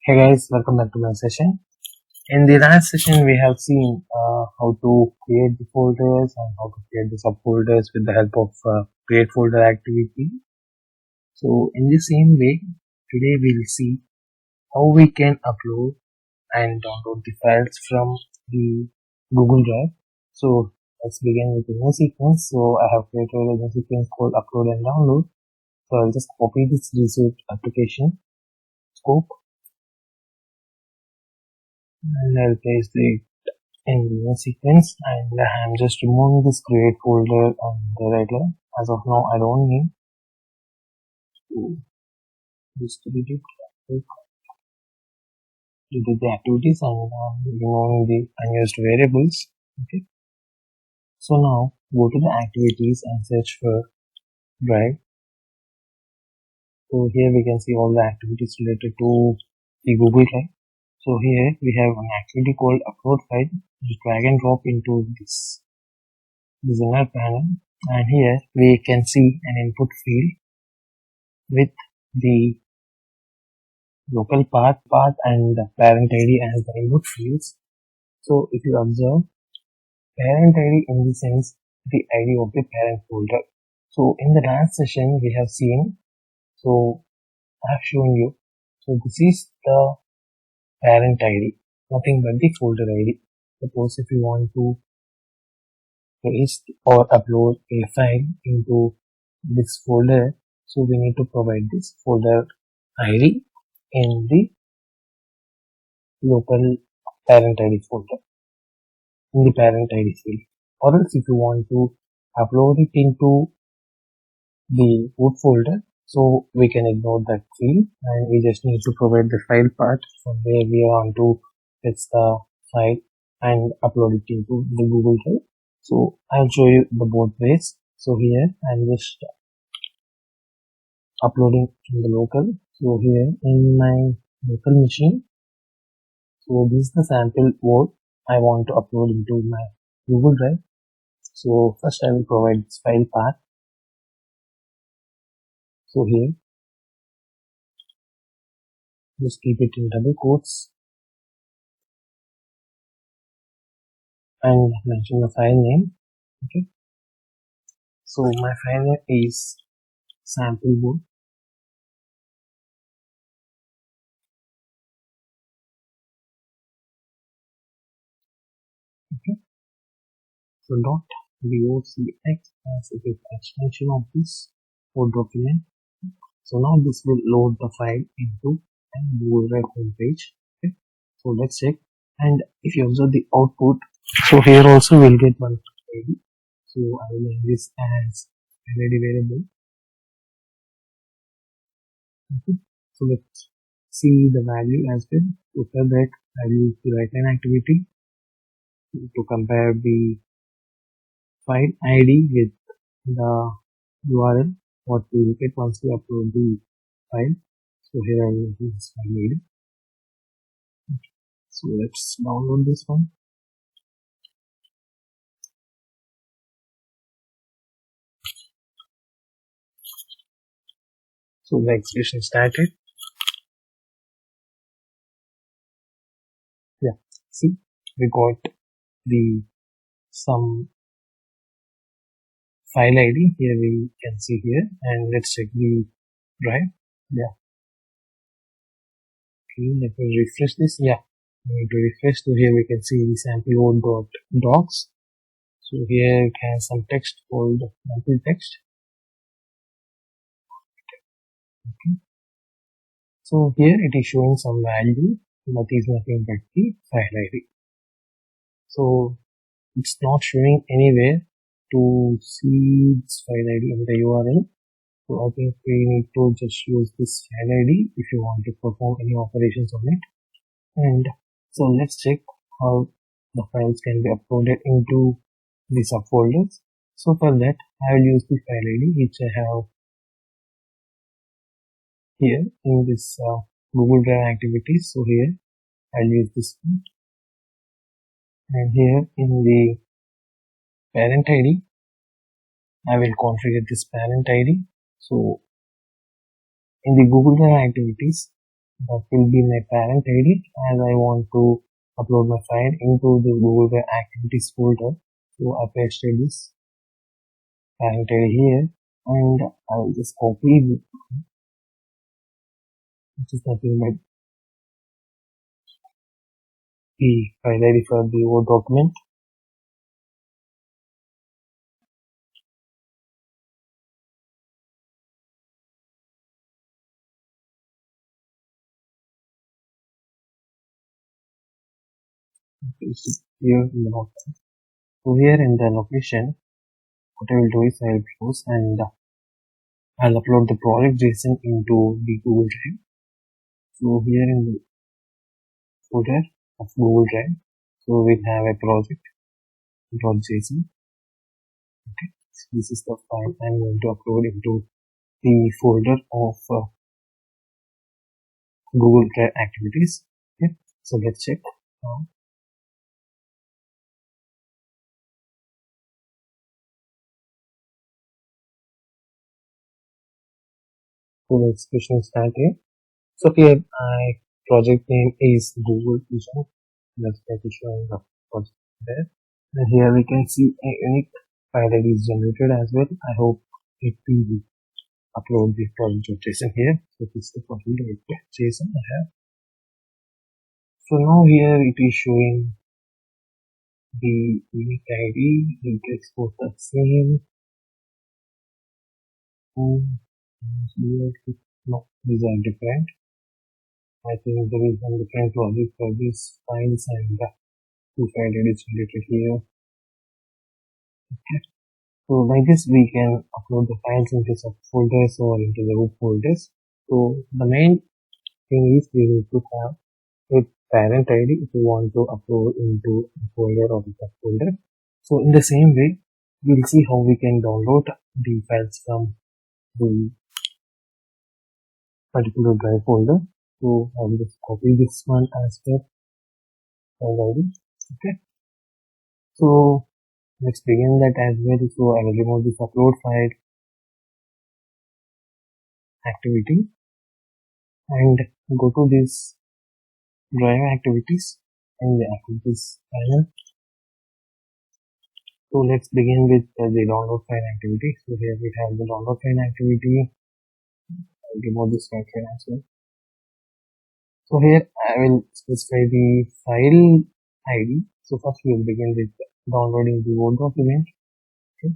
Hey guys, welcome back to my session. In the last session, we have seen how to create the folders and how to create the subfolders with the help of create folder activity. So in the same way, today we'll see how we can upload and download the files from the Google Drive. So let's begin with the new sequence. So I have created a new sequence called upload and download. So I'll just copy this Gsuite application scope and I'll paste it in the new sequence, and I'm just removing this create folder on the right line. As of now, I don't need to just delete the activities and removing the unused variables. Okay. So now go to the activities and search for drive. So here we can see all the activities related to the Google Drive. So here we have an activity called upload file. Just drag and drop into this inner panel, and here we can see an input field with the local path and the parent ID as the input fields. So if you observe, parent ID in the sense the ID of the parent folder. So in the last session we have seen, so I have shown you, so this is the parent ID, nothing but the folder ID. Suppose if you want to paste or upload a file into this folder, so we need to provide this folder ID in the local parent ID folder in the parent ID field. Or else if you want to upload it into the root folder, so we can ignore that field and we just need to provide the file path from where we want to fetch the file and upload it into the Google Drive. So I'll show you the both ways. So here I'm just uploading in the local. So here in my local machine, so this is the sample code I want to upload into my Google Drive. So first I will provide this file path. So here, just keep it in double quotes and mention the file name. Okay. So my file name is sample board. Okay. So .docx as it is extension of this code document. So now this will load the file into a Google Drive homepage. Okay. So let's check. And if you observe the output, so here also we'll get one ID. So I will name this as ID variable. Okay. So let's see the value as well. So for that, I will use the right line activity to compare the file ID with the URL what we will get once we upload the file. So here I will use this file ID. So let's download this one. So the expression started. Yeah, see, we got the some file ID here we can see here, and let's check the drive. Yeah. Okay, let me refresh this. Yeah, we need to refresh. So here we can see the sample docs. So here it has some text called sample text. Okay. So here it is showing some value, but is nothing but the file ID. So it's not showing anywhere to see this file ID in the URL. So I think we need to just use this file ID if you want to perform any operations on it. And so let's check how the files can be uploaded into the subfolders. So for that, I will use the file ID which I have here in this Google Drive activities. So here I'll use this one, and here in the parent ID I will configure this parent ID. So in the Google Drive activities that will be my parent ID, as I want to upload my file into the Google Drive Activities folder. So I pasted this parent ID here, and I will just copy, which is nothing but the file ID for the Word document. Here in the location. So here in the location, what I will do is I will close and I'll upload the project JSON into the Google Drive. So here in the folder of Google Drive, so we have a project.json. Okay, so this is the file I'm going to upload into the folder of Google Drive Activities. Okay, so let's check. So the execution start here. So here my project name is Google Vision. That's showing the project there. And here we can see a unique file that is generated as well. I hope it will upload the project.json here. So this is the project.json I have. So now here it is showing the unique ID. We can export the same. Here, no, these are different. I think there is one different logic for these files and the two file that is related here. Okay. So like this we can upload the files into subfolders or into the root folders. So the main thing is we need to have a parent ID if you want to upload into a folder or a subfolder. So in the same way, we'll see how we can download the files from the particular drive folder. So I will just copy this one as well already. Okay. So let's begin that as well. So I will remove this upload file activity and go to this drive activities and the activities panel. So let's begin with the download file activity. So here we have the download file activity. I'll remove this file as well. So here I will specify the file ID. So first we will begin with downloading the Word document. Okay.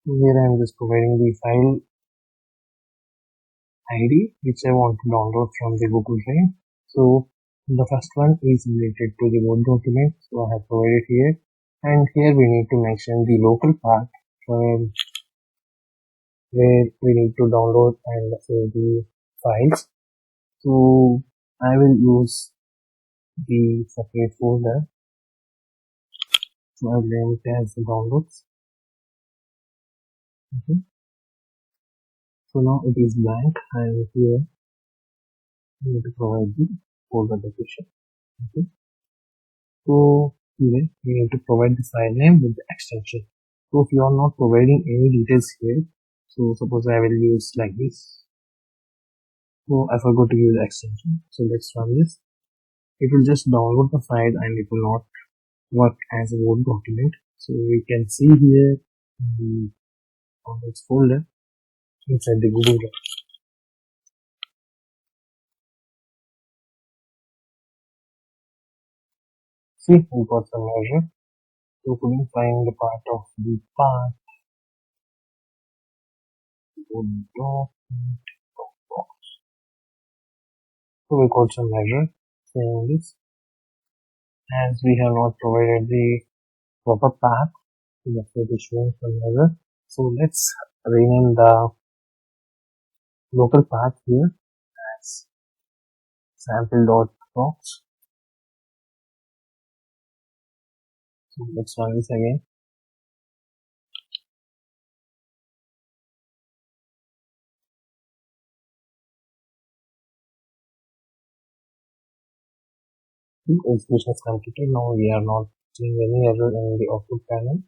So here I am just providing the file ID which I want to download from the Google Drive. So the first one is related to the Word document. So I have provided here, and here we need to mention the local path where we need to download and save the files. So I will use the separate folder. So I'll name it as downloads. Okay. So now it is blank, and here we need to provide the folder location. Okay. So here we need to provide the file name with the extension. So if you are not providing any details here, so suppose I will use like this. So I forgot to use the extension. So let's run this. It will just download the file and it will not work as a Word document. So we can see here the downloads folder inside the Google Drive. See, we got some measure. So couldn't find the part of the path. So we got some measure saying this. As we have not provided the proper path, we have to be showing some measure. So let's rename the local path here as sample.box. So let's run this again. The execution is completed. Now we are not seeing any error in the output panel.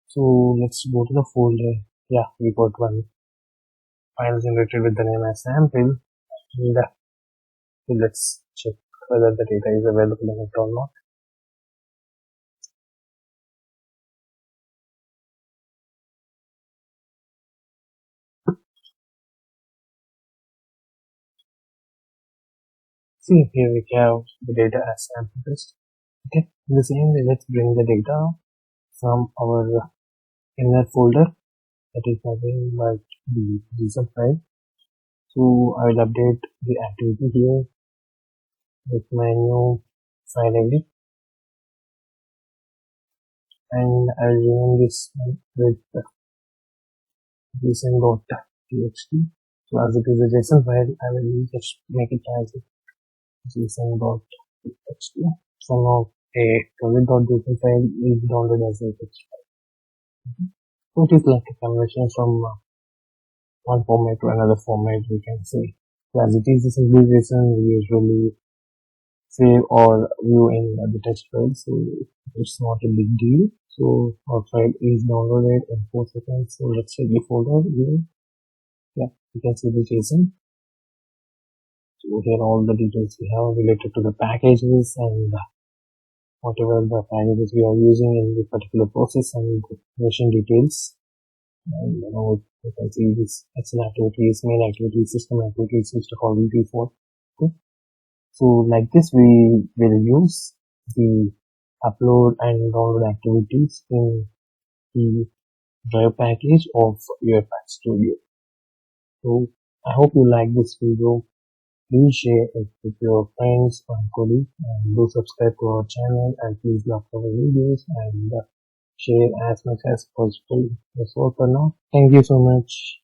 So let's go to the folder. Yeah, we got one file generated with the name as sample, and so let's check whether the data is available in it or not. See, here we have the data as sample test. Okay, in the same way, let's bring the data from our inner folder that is having like the JSON file. So I will update the activity here with my new file ID, and I will rename this with json.txt. So as it is a JSON file, I will just make it as json.txt. So now a project.json file is downloaded as a text file. So it is like a conversion from one format to another format, we can say. So as it is a simple JSON, we usually save or view in the text file, so it's not a big deal. So our file is downloaded in 4 seconds. So let's check the folder here. Yeah, you can see the JSON. So here all the details we have related to the packages and whatever the packages we are using in the particular process, and the version details. And you can see this Excel activities, main activities, system activities, which are called before. Okay. So like this, we will use the upload and download activities in the drive package of UiPath Studio. So I hope you like this video. Please share it with your friends and colleagues, and do subscribe to our channel, and please like our videos and share as much as possible. That's all for now. Thank you so much.